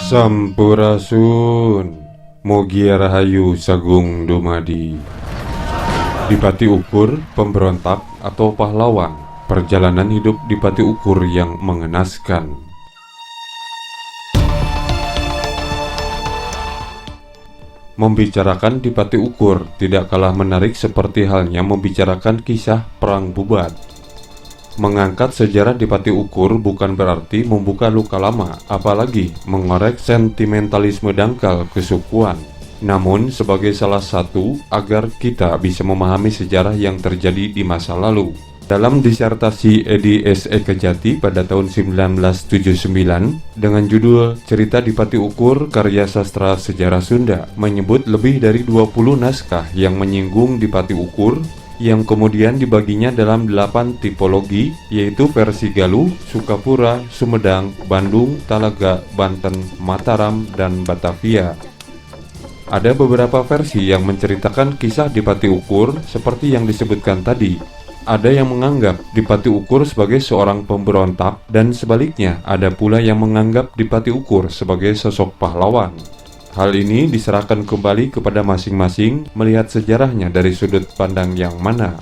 Sampurasun, mugi rahayu sagung dumadi. Dipati Ukur, pemberontak atau pahlawan, perjalanan hidup Dipati Ukur yang mengenaskan. Membicarakan Dipati Ukur tidak kalah menarik seperti halnya membicarakan kisah Perang Bubat. Mengangkat sejarah Dipati Ukur bukan berarti membuka luka lama, apalagi mengorek sentimentalisme dangkal kesukuan. Namun sebagai salah satu agar kita bisa memahami sejarah yang terjadi di masa lalu. Dalam disertasi Edi S.E. Kejati pada tahun 1979 dengan judul Cerita Dipati Ukur Karya Sastra Sejarah Sunda menyebut lebih dari 20 naskah yang menyinggung Dipati Ukur yang kemudian dibaginya dalam 8 tipologi, yaitu versi Galuh, Sukapura, Sumedang, Bandung, Talaga, Banten, Mataram, dan Batavia. Ada beberapa versi yang menceritakan kisah Dipati Ukur seperti yang disebutkan tadi. Ada yang menganggap Dipati Ukur sebagai seorang pemberontak, dan sebaliknya ada pula yang menganggap Dipati Ukur sebagai sosok pahlawan. Hal ini diserahkan kembali kepada masing-masing melihat sejarahnya dari sudut pandang yang mana.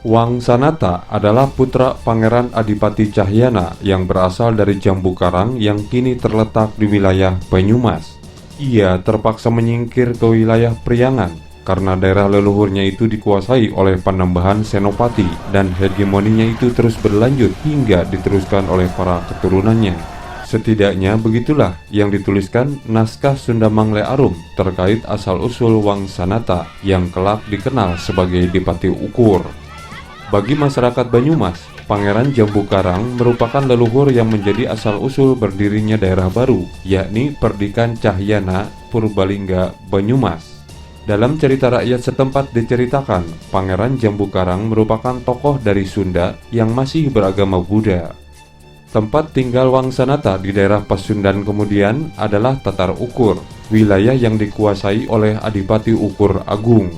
Wangsanata adalah putra Pangeran Adipati Cahyana yang berasal dari Jambu Karang yang kini terletak di wilayah Banyumas. Ia terpaksa menyingkir ke wilayah Priangan karena daerah leluhurnya itu dikuasai oleh Panembahan Senopati dan hegemoninya itu terus berlanjut hingga diteruskan oleh para keturunannya. Setidaknya begitulah yang dituliskan naskah Sunda Mangle Arum terkait asal-usul Wangsanata yang kelak dikenal sebagai Dipati Ukur. Bagi masyarakat Banyumas, Pangeran Jambu Karang merupakan leluhur yang menjadi asal-usul berdirinya daerah baru, yakni Perdikan Cahyana Purbalingga Banyumas. Dalam cerita rakyat setempat diceritakan, Pangeran Jambu Karang merupakan tokoh dari Sunda yang masih beragama Buddha. Tempat tinggal Wangsanata di daerah Pasundan kemudian adalah Tatar Ukur, wilayah yang dikuasai oleh Adipati Ukur Agung.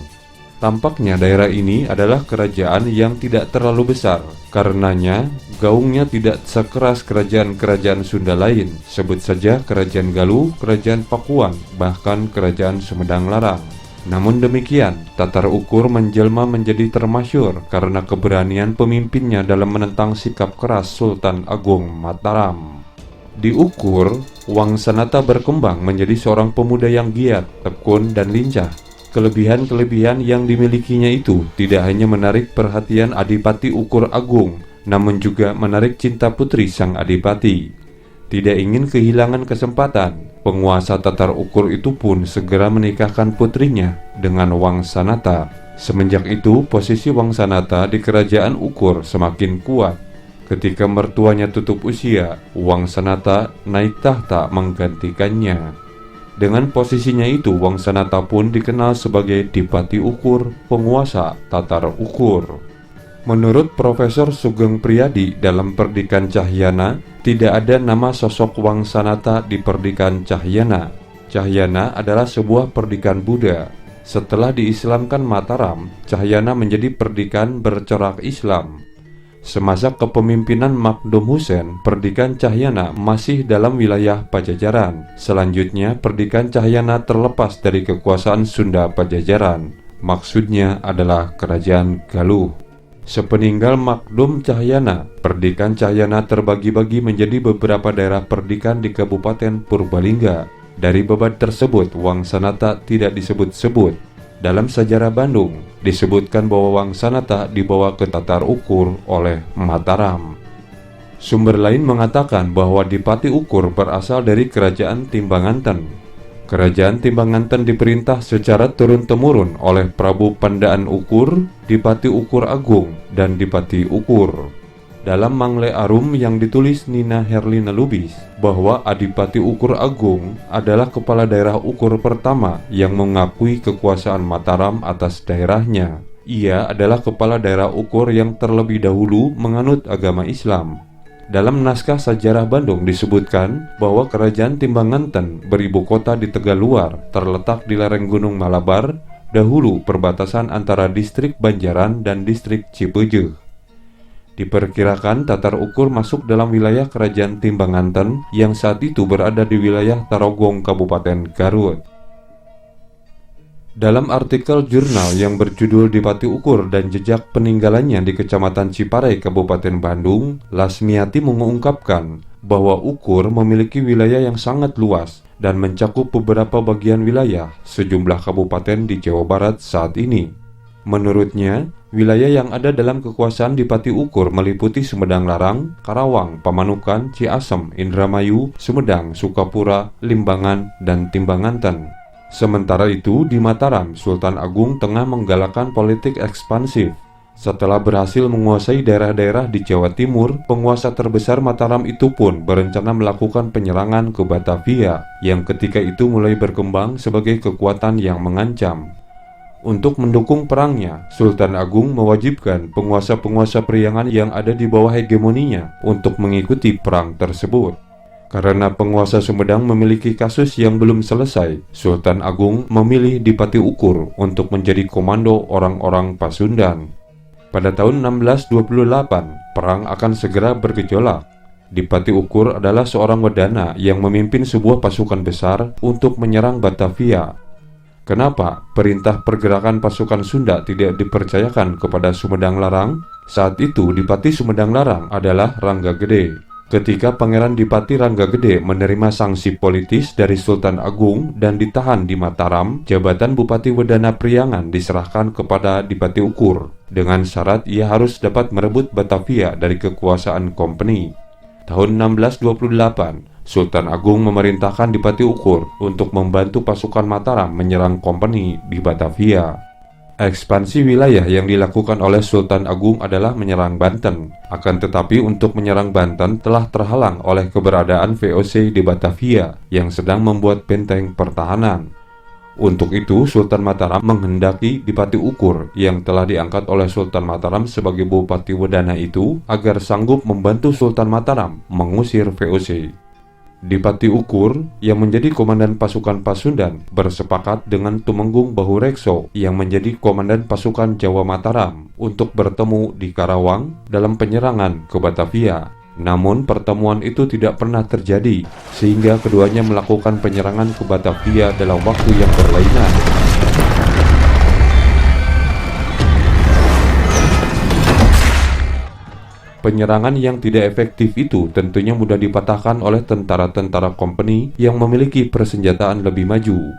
Tampaknya daerah ini adalah kerajaan yang tidak terlalu besar, karenanya gaungnya tidak sekeras kerajaan-kerajaan Sunda lain, sebut saja Kerajaan Galuh, Kerajaan Pakuan, bahkan Kerajaan Sumedang Larang. Namun demikian, Tatar Ukur menjelma menjadi termasyhur karena keberanian pemimpinnya dalam menentang sikap keras Sultan Agung Mataram. Di Ukur, Wangsanata berkembang menjadi seorang pemuda yang giat, tekun, dan lincah. Kelebihan-kelebihan yang dimilikinya itu tidak hanya menarik perhatian Adipati Ukur Agung, namun juga menarik cinta putri sang Adipati. Tidak ingin kehilangan kesempatan, penguasa Tatar Ukur itu pun segera menikahkan putrinya dengan Wangsanata. Semenjak itu, posisi Wangsanata di kerajaan Ukur semakin kuat. Ketika mertuanya tutup usia, Wangsanata naik tahta menggantikannya. Dengan posisinya itu, Wangsanata pun dikenal sebagai Dipati Ukur, penguasa Tatar Ukur. Menurut Profesor Sugeng Priyadi dalam Perdikan Cahyana, tidak ada nama sosok Wangsanata di Perdikan Cahyana. Cahyana adalah sebuah perdikan Buddha. Setelah diislamkan Mataram, Cahyana menjadi perdikan bercorak Islam. Semasa kepemimpinan Makdum Hussein, Perdikan Cahyana masih dalam wilayah Pajajaran. Selanjutnya, Perdikan Cahyana terlepas dari kekuasaan Sunda Pajajaran. Maksudnya adalah Kerajaan Galuh. Sepeninggal Makdum Cahyana, Perdikan Cahyana terbagi-bagi menjadi beberapa daerah perdikan di Kabupaten Purbalingga. Dari beban tersebut, Wangsanata tidak disebut-sebut. Dalam sejarah Bandung, disebutkan bahwa Wangsanata dibawa ke Tatar Ukur oleh Mataram. Sumber lain mengatakan bahwa Dipati Ukur berasal dari Kerajaan Timbanganten. Kerajaan Timbanganten diperintah secara turun-temurun oleh Prabu Pandaan Ukur, Dipati Ukur Agung, dan Dipati Ukur. Dalam Mangle Arum yang ditulis Nina Herlina Lubis, bahwa Adipati Ukur Agung adalah kepala daerah Ukur pertama yang mengakui kekuasaan Mataram atas daerahnya. Ia adalah kepala daerah Ukur yang terlebih dahulu menganut agama Islam. Dalam naskah Sejarah Bandung disebutkan bahwa Kerajaan Timbanganten beribu kota di Tegaluar, terletak di lereng Gunung Malabar, dahulu perbatasan antara distrik Banjaran dan distrik Cipeujeuh. Diperkirakan Tatar Ukur masuk dalam wilayah Kerajaan Timbanganten yang saat itu berada di wilayah Tarogong, Kabupaten Garut. Dalam artikel jurnal yang berjudul Dipati Ukur dan Jejak Peninggalannya di Kecamatan Ciparai, Kabupaten Bandung, Lasmiati mengungkapkan bahwa Ukur memiliki wilayah yang sangat luas dan mencakup beberapa bagian wilayah sejumlah kabupaten di Jawa Barat saat ini. Menurutnya, wilayah yang ada dalam kekuasaan Dipati Ukur meliputi Sumedang Larang, Karawang, Pamanukan, Ciasem, Indramayu, Sumedang, Sukapura, Limbangan, dan Timbanganten. Sementara itu, di Mataram, Sultan Agung tengah menggalakkan politik ekspansif. Setelah berhasil menguasai daerah-daerah di Jawa Timur, penguasa terbesar Mataram itu pun berencana melakukan penyerangan ke Batavia, yang ketika itu mulai berkembang sebagai kekuatan yang mengancam. Untuk mendukung perangnya, Sultan Agung mewajibkan penguasa-penguasa Priangan yang ada di bawah hegemoninya untuk mengikuti perang tersebut. Karena penguasa Sumedang memiliki kasus yang belum selesai, Sultan Agung memilih Dipati Ukur untuk menjadi komando orang-orang Pasundan. Pada tahun 1628, perang akan segera bergejolak. Dipati Ukur adalah seorang wedana yang memimpin sebuah pasukan besar untuk menyerang Batavia. Kenapa perintah pergerakan pasukan Sunda tidak dipercayakan kepada Sumedang Larang? Saat itu Dipati Sumedang Larang adalah Rangga Gede. Ketika Pangeran Dipati Rangga Gede menerima sanksi politis dari Sultan Agung dan ditahan di Mataram, jabatan Bupati Wedana Priangan diserahkan kepada Dipati Ukur dengan syarat ia harus dapat merebut Batavia dari kekuasaan Kompeni. Tahun 1628, Sultan Agung memerintahkan Dipati Ukur untuk membantu pasukan Mataram menyerang Kompeni di Batavia. Ekspansi wilayah yang dilakukan oleh Sultan Agung adalah menyerang Banten. Akan tetapi untuk menyerang Banten telah terhalang oleh keberadaan VOC di Batavia yang sedang membuat benteng pertahanan. Untuk itu Sultan Mataram menghendaki Dipati Ukur yang telah diangkat oleh Sultan Mataram sebagai Bupati Wedana itu agar sanggup membantu Sultan Mataram mengusir VOC. Dipati Ukur yang menjadi komandan pasukan Pasundan bersepakat dengan Tumenggung Bahurekso yang menjadi komandan pasukan Jawa Mataram untuk bertemu di Karawang dalam penyerangan ke Batavia. Namun pertemuan itu tidak pernah terjadi sehingga keduanya melakukan penyerangan ke Batavia dalam waktu yang berlainan. Penyerangan yang tidak efektif itu tentunya mudah dipatahkan oleh tentara-tentara Kompeni yang memiliki persenjataan lebih maju.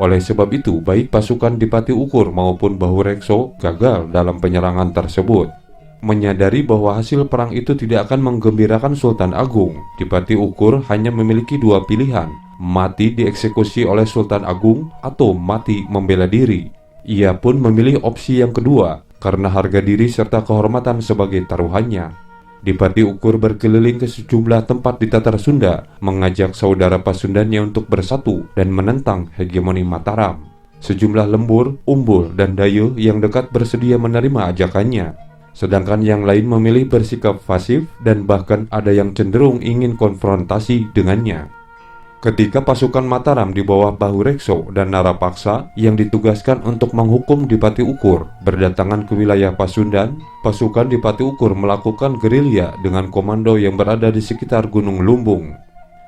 Oleh sebab itu, baik pasukan Dipati Ukur maupun Bahurekso gagal dalam penyerangan tersebut. Menyadari bahwa hasil perang itu tidak akan menggembirakan Sultan Agung, Dipati Ukur hanya memiliki dua pilihan, mati dieksekusi oleh Sultan Agung atau mati membela diri. Ia pun memilih opsi yang kedua karena harga diri serta kehormatan sebagai taruhannya. Dipati Ukur berkeliling ke sejumlah tempat di Tatar Sunda, mengajak saudara Pasundannya untuk bersatu dan menentang hegemoni Mataram. Sejumlah lembur, umbul, dan dayo yang dekat bersedia menerima ajakannya, sedangkan yang lain memilih bersikap pasif dan bahkan ada yang cenderung ingin konfrontasi dengannya. Ketika pasukan Mataram di bawah Bahurekso dan Narapaksa yang ditugaskan untuk menghukum Dipati Ukur berdatangan ke wilayah Pasundan, pasukan Dipati Ukur melakukan gerilya dengan komando yang berada di sekitar Gunung Lumbung.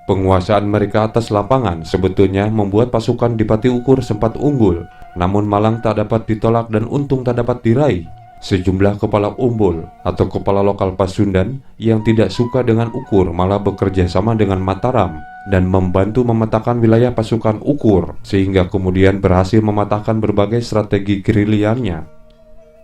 Penguasaan mereka atas lapangan sebetulnya membuat pasukan Dipati Ukur sempat unggul, namun malang tak dapat ditolak dan untung tak dapat diraih. Sejumlah kepala umbul atau kepala lokal Pasundan yang tidak suka dengan Ukur malah bekerja sama dengan Mataram dan membantu memetakan wilayah pasukan Ukur sehingga kemudian berhasil mematahkan berbagai strategi gerilyanya.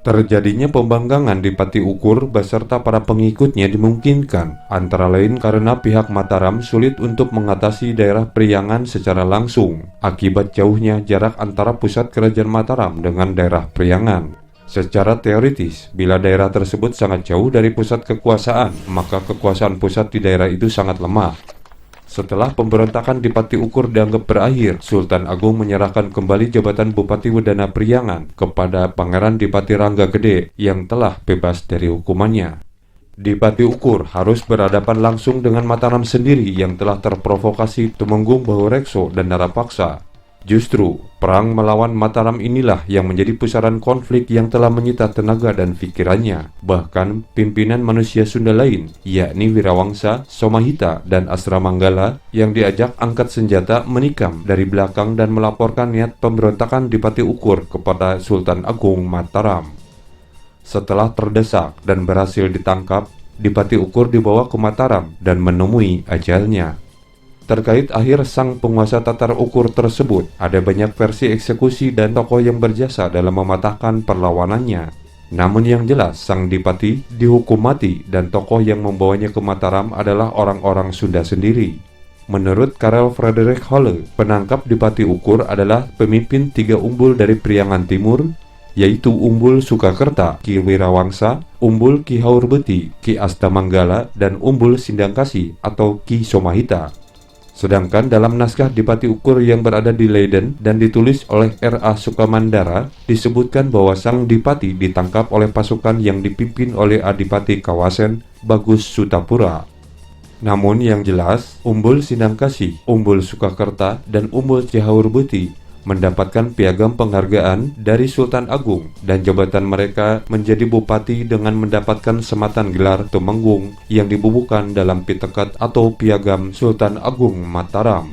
Terjadinya pembanggangan Dipati Ukur beserta para pengikutnya dimungkinkan antara lain karena pihak Mataram sulit untuk mengatasi daerah Priangan secara langsung akibat jauhnya jarak antara pusat kerajaan Mataram dengan daerah Priangan. Secara teoritis, bila daerah tersebut sangat jauh dari pusat kekuasaan, maka kekuasaan pusat di daerah itu sangat lemah. Setelah pemberontakan Dipati Ukur dianggap berakhir, Sultan Agung menyerahkan kembali jabatan Bupati Wedana Priangan kepada Pangeran Dipati Rangga Gede yang telah bebas dari hukumannya. Dipati Ukur harus berhadapan langsung dengan Mataram sendiri yang telah terprovokasi Tumenggung Bahurekso dan Narapaksa. Justru, perang melawan Mataram inilah yang menjadi pusaran konflik yang telah menyita tenaga dan pikirannya. Bahkan, pimpinan manusia Sunda lain, yakni Wirawangsa, Somahita, dan Asramanggala, yang diajak angkat senjata menikam dari belakang dan melaporkan niat pemberontakan di Pati Ukur kepada Sultan Agung Mataram. Setelah terdesak dan berhasil ditangkap, Dipati Ukur dibawa ke Mataram dan menemui ajalnya. Terkait akhir sang penguasa Tatar Ukur tersebut, ada banyak versi eksekusi dan tokoh yang berjasa dalam mematahkan perlawanannya. Namun yang jelas, sang Dipati dihukum mati dan tokoh yang membawanya ke Mataram adalah orang-orang Sunda sendiri. Menurut Karel Frederik Holle, penangkap Dipati Ukur adalah pemimpin 3 umbul dari Priangan Timur, yaitu Umbul Sukakerta, Ki Wirawangsa, Umbul Ki Haurbeti, Ki Astamanggala, dan Umbul Sindangkasi atau Ki Somahita. Sedangkan dalam naskah Dipati Ukur yang berada di Leiden dan ditulis oleh R.A. Sukamandara, disebutkan bahwa sang Dipati ditangkap oleh pasukan yang dipimpin oleh Adipati Kawasen Bagus Sutapura. Namun yang jelas, Umbul Sindangkasi, Umbul Sukakerta, dan Umbul Cihaurbeti mendapatkan piagam penghargaan dari Sultan Agung, dan jabatan mereka menjadi bupati dengan mendapatkan sematan gelar Tumenggung yang dibubuhkan dalam pitekat atau piagam Sultan Agung Mataram.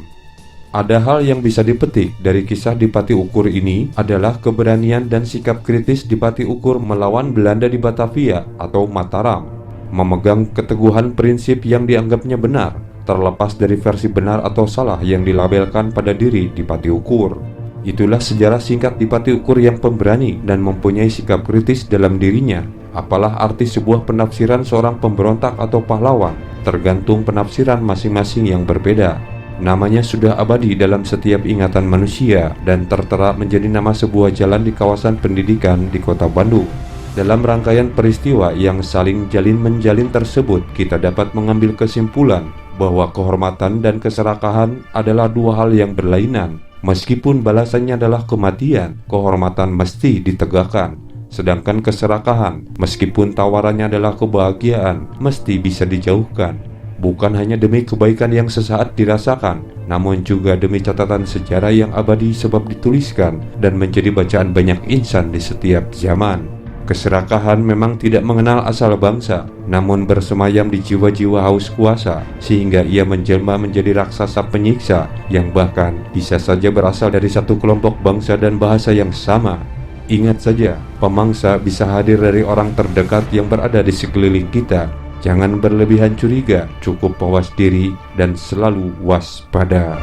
Ada hal yang bisa dipetik dari kisah Dipati Ukur ini adalah keberanian dan sikap kritis Dipati Ukur melawan Belanda di Batavia atau Mataram, memegang keteguhan prinsip yang dianggapnya benar, terlepas dari versi benar atau salah yang dilabelkan pada diri Dipati Ukur. Itulah sejarah singkat Dipati Ukur yang pemberani dan mempunyai sikap kritis dalam dirinya. Apalah arti sebuah penafsiran seorang pemberontak atau pahlawan, tergantung penafsiran masing-masing yang berbeda. Namanya sudah abadi dalam setiap ingatan manusia dan tertera menjadi nama sebuah jalan di kawasan pendidikan di kota Bandung. Dalam rangkaian peristiwa yang saling jalin-menjalin tersebut, kita dapat mengambil kesimpulan bahwa kehormatan dan keserakahan adalah 2 hal yang berlainan. Meskipun balasannya adalah kematian, kehormatan mesti ditegakkan. Sedangkan keserakahan, meskipun tawarannya adalah kebahagiaan, mesti bisa dijauhkan. Bukan hanya demi kebaikan yang sesaat dirasakan, namun juga demi catatan sejarah yang abadi sebab dituliskan dan menjadi bacaan banyak insan di setiap zaman. Keserakahan memang tidak mengenal asal bangsa, namun bersemayam di jiwa-jiwa haus kuasa, sehingga ia menjelma menjadi raksasa penyiksa yang bahkan bisa saja berasal dari satu kelompok bangsa dan bahasa yang sama. Ingat saja, pemangsa bisa hadir dari orang terdekat yang berada di sekeliling kita. Jangan berlebihan curiga, cukup mawas diri dan selalu waspada.